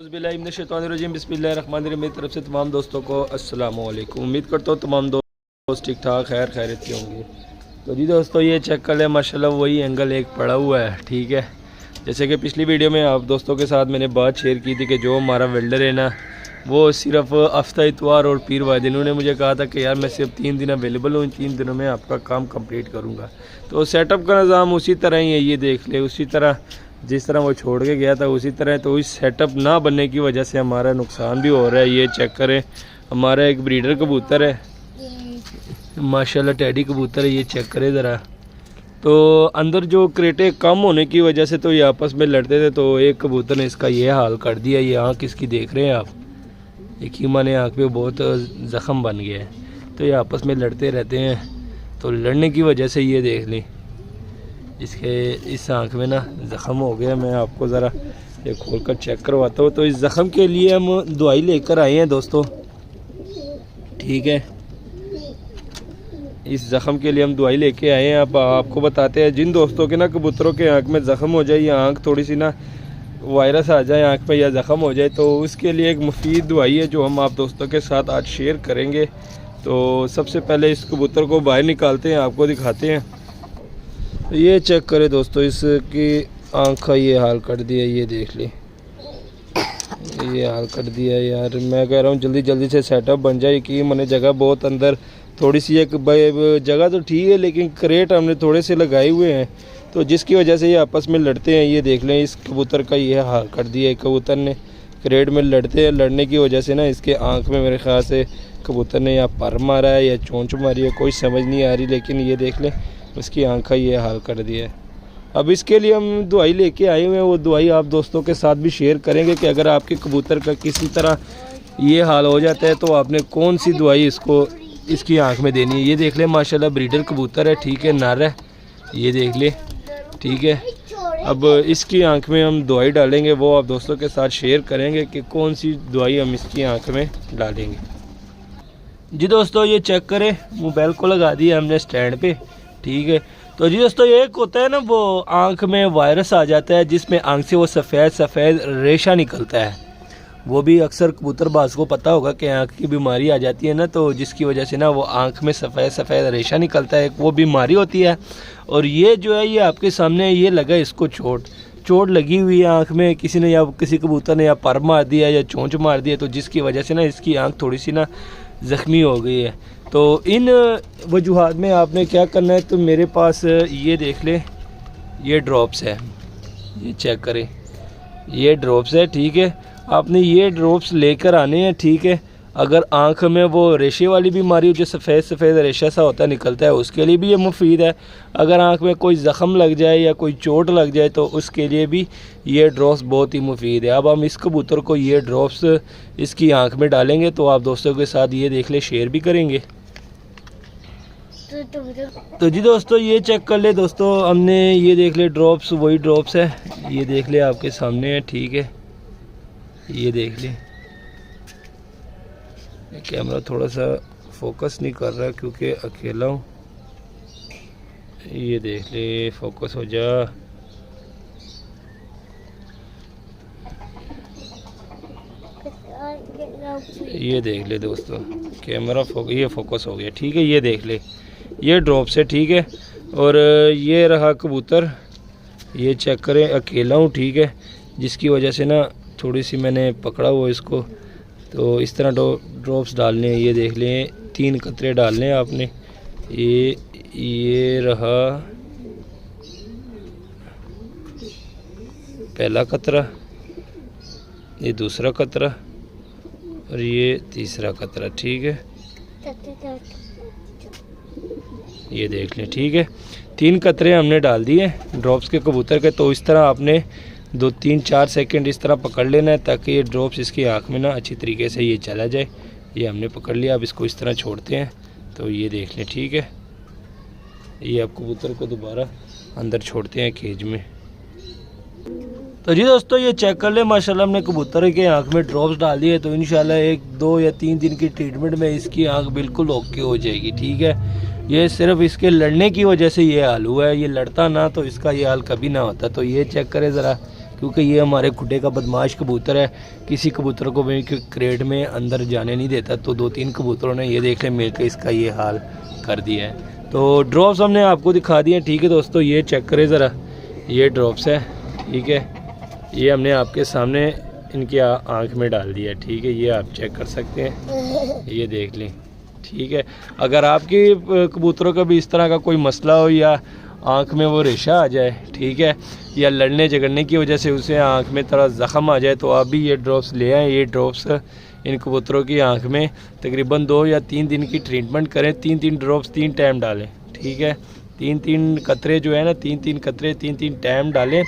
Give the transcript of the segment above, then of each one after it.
बिस्मिल्लाहिर्रहमानिर्रहीम बिस्मिल्लाहिर्रहमानिर्रहीम। मेरी तरफ से तमाम दोस्तों को अस्सलाम वालेकुम। उम्मीद करता हूँ तमाम दोस्त ठीक ठाक खैरियत के होंगे। तो जी दोस्तों, ये चेक कर लें, माशाल्लाह वही एंगल एक पड़ा हुआ है। ठीक है, जैसे कि पिछली वीडियो में आप दोस्तों के साथ मैंने बात शेयर की थी कि जो हमारा वेल्डर है ना, वो सिर्फ हफ्ता इतवार और पीर वाले दिन, उन्होंने मुझे कहा था कि यार मैं सिर्फ 3 दिन अवेलेबल हूँ, इन 3 दिनों में आपका काम कंप्लीट करूँगा। तो सेटअप का निज़ाम उसी तरह ही है, ये देख ले, उसी तरह जिस तरह वो छोड़ के गया था उसी तरह। तो इस सेटअप ना बनने की वजह से हमारा नुकसान भी हो रहा है। ये चेक करें, हमारा एक ब्रीडर कबूतर है, माशाल्लाह टैडी कबूतर है, ये चेक करें ज़रा। तो अंदर जो क्रेटे कम होने की वजह से तो ये आपस में लड़ते थे, तो एक कबूतर ने इसका ये हाल कर दिया। ये आँख इसकी देख रहे हैं आप, एक ही माने आँख पे बहुत ज़ख़म बन गया है। तो ये आपस में लड़ते रहते हैं, तो लड़ने की वजह से ये देख लें इसके इस आँख में ना ज़ख़म हो गया। मैं आपको ज़रा ये खोल कर चेक करवाता हूँ। तो इस ज़ख़म के लिए हम दवाई लेकर आए हैं दोस्तों। ठीक है, इस ज़ख़म के लिए हम दवाई लेके आए हैं। अब आपको बताते हैं, जिन दोस्तों के ना कबूतरों के आँख में ज़ख़म हो जाए या आँख थोड़ी सी ना वायरस आ जाए आँख पे या ज़ख़म हो जाए, तो उसके लिए एक मुफीद दवाई है जो हम आप दोस्तों के साथ आज शेयर करेंगे। तो सबसे पहले इस कबूतर को बाहर निकालते हैं, आपको दिखाते हैं। तो ये चेक करें दोस्तों, इसकी आँख का ये हाल कर दिया, ये देख ली, ये हाल कर दिया यार। मैं कह रहा हूँ जल्दी जल्दी से सेटअप बन जाए कि मैंने जगह बहुत अंदर थोड़ी सी एक जगह तो ठीक है, लेकिन क्रेट हमने थोड़े से लगाए हुए हैं, तो जिसकी वजह से ये आपस में लड़ते हैं। ये देख लें, इस कबूतर का ये हाल कर दिया है। कबूतर ने क्रेट में लड़ते हैं, लड़ने की वजह से ना इसके आँख में मेरे ख्याल से कबूतर ने या पर मारा है या चोंच मारी है, कोई समझ नहीं आ रही, लेकिन ये देख लें उसकी आँख का ये हाल कर दिया है। अब इसके लिए हम दवाई लेके आए हुए हैं, वो दवाई आप दोस्तों के साथ भी शेयर करेंगे कि अगर आपके कबूतर का किसी तरह ये हाल हो जाता है तो आपने कौन सी दवाई इसको इसकी आँख में देनी है। ये देख ले, माशाल्लाह ब्रीडर कबूतर है, ठीक है, नर है, ये देख ले, ठीक है। अब इसकी आँख में हम दवाई डालेंगे, वो आप दोस्तों के साथ शेयर करेंगे कि कौन सी दवाई हम इसकी आँख में डालेंगे। जी दोस्तों, ये चेक करें, मोबाइल को लगा दिया हमने स्टैंड पे, ठीक है। तो जी दोस्तों, ये एक होता है ना, वो आँख में वायरस आ जाता है जिसमें आँख से वो सफ़ेद रेशा निकलता है। वो भी अक्सर कबूतरबाज को पता होगा कि आँख की बीमारी आ जाती है ना, तो जिसकी वजह से ना वो आँख में सफ़ेद रेशा निकलता है, वो बीमारी होती है। और ये जो है, ये आपके सामने ये लगा, इसको चोट लगी हुई है आँख में, किसी ने या किसी कबूतर ने या पर मार दिया या चोंच मार दिया, तो जिसकी वजह से ना इसकी आँख थोड़ी सी ना ज़ख्मी हो गई है। तो इन वजूहात में आपने क्या करना है, तो मेरे पास ये देख ले, ये ड्रॉप्स है, ये चेक करें, ये ड्रॉप्स है, ठीक है। आपने ये ड्रॉप्स लेकर आने हैं, ठीक है। अगर आँख में वो रेशे वाली बीमारी जो सफ़ेद रेशा सा होता है निकलता है, उसके लिए भी ये मुफीद है। अगर आँख में कोई ज़ख़म लग जाए या कोई चोट लग जाए तो उसके लिए भी ये ड्रॉप्स बहुत ही मुफीद है। अब हम इस कबूतर को ये ड्रॉप्स इसकी आँख में डालेंगे, तो आप दोस्तों के साथ ये देख ले शेयर भी करेंगे। तो जी दोस्तों, ये चेक कर ले दोस्तों, हमने ये देख ले ड्रॉप्स, वही ड्रॉप्स है, ये देख ले आपके सामने है, ठीक है। ये देख ले, कैमरा थोड़ा सा फोकस नहीं कर रहा क्योंकि अकेला हूँ। ये देख ले, फोकस हो जा, ये देख ले दोस्तों, कैमरा ये फोकस हो गया, ठीक है। ये देख ले, ये ड्रॉप से, ठीक है। और ये रहा कबूतर, ये चेक करें, अकेला हूँ, ठीक है, जिसकी वजह से ना थोड़ी सी मैंने पकड़ा हुआ इसको। तो इस तरह ड्रॉप्स डालने हैं, ये देख लें, 3 कतरे डालने हैं आपने। ये रहा पहला कतरा, ये दूसरा कतरा और ये तीसरा कतरा, ठीक है। ये देख लें, ठीक है, 3 कतरे हमने डाल दिए ड्रॉप्स के कबूतर के। तो इस तरह आपने 2-3-4 सेकंड इस तरह पकड़ लेना है ताकि ये ड्रॉप्स इसकी आँख में ना अच्छी तरीके से ये चला जाए। ये हमने पकड़ लिया, अब इसको इस तरह छोड़ते हैं, तो ये देख लें, ठीक है। ये अब कबूतर को दोबारा अंदर छोड़ते हैं केज में। तो जी दोस्तों, ये चेक कर ले, माशाल्लाह हमने कबूतर के आँख में ड्रॉप्स डाल दिए। तो इंशाल्लाह 1, 2 या 3 दिन की ट्रीटमेंट में इसकी आँख बिल्कुल ओके हो जाएगी, ठीक है। ये सिर्फ इसके लड़ने की वजह से ये हाल हुआ है, ये लड़ता ना तो इसका ये हाल कभी ना होता। तो ये चेक करें ज़रा, क्योंकि ये हमारे खुडे का बदमाश कबूतर है, किसी कबूतर को भी क्रेट में अंदर जाने नहीं देता। तो 2-3 कबूतरों ने ये देख लें मिलकर इसका ये हाल कर दिया है। तो ड्रॉप्स हमने आपको दिखा दिए हैं, ठीक है दोस्तों। ये चेक करें ज़रा, ये ड्रॉप्स है, ठीक है। ये हमने आपके सामने इनकी आँख में डाल दिया है, ठीक है। ये आप चेक कर सकते हैं, ये देख लें, ठीक है। अगर आपकी कबूतरों का भी इस तरह का कोई मसला हो या आँख में वो रेशा आ जाए, ठीक है, या लड़ने झगड़ने की वजह से उसे आँख में थोड़ा ज़ख़म आ जाए, तो आप भी ये ड्रॉप्स ले आएँ। ये ड्रॉप्स इन कबूतरों की आँख में तकरीबन 2 या 3 दिन की ट्रीटमेंट करें। 3-3 ड्रॉप्स 3 टाइम डालें, ठीक है। 3-3 कतरे जो है ना, 3-3 कतरे 3-3 टाइम डालें।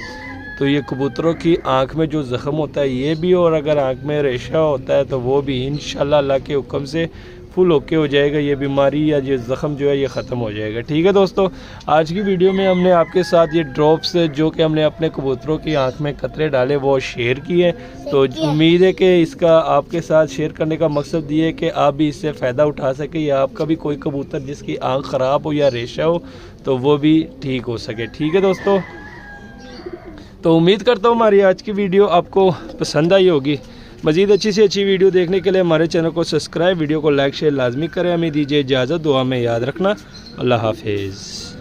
तो ये कबूतरों की आँख में जो ज़ख़म होता है ये भी, और अगर आँख में रेशा होता है तो वो भी इंशाल्लाह अल्लाह के हुक्म से फुल ओके हो जाएगा। ये बीमारी या ये ज़ख़म जो है ये ख़त्म हो जाएगा, ठीक है दोस्तों। आज की वीडियो में हमने आपके साथ ये ड्रॉप्स जो कि हमने अपने कबूतरों की आँख में कतरे डाले वो शेयर किए। तो उम्मीद है कि इसका आपके साथ शेयर करने का मकसद ये है कि आप भी इससे फ़ायदा उठा सके, या आपका भी कोई कबूतर जिसकी आँख ख़राब हो या रेशा हो तो वो भी ठीक हो सके, ठीक है दोस्तों। तो उम्मीद करता हूँ हमारी आज की वीडियो आपको पसंद आई होगी। मज़ीद अच्छी से अच्छी वीडियो देखने के लिए हमारे चैनल को सब्सक्राइब, वीडियो को लाइक शेयर लाजमी करें। हमें दीजिए इजाज़त, दुआ में याद रखना। अल्लाह हाफिज़।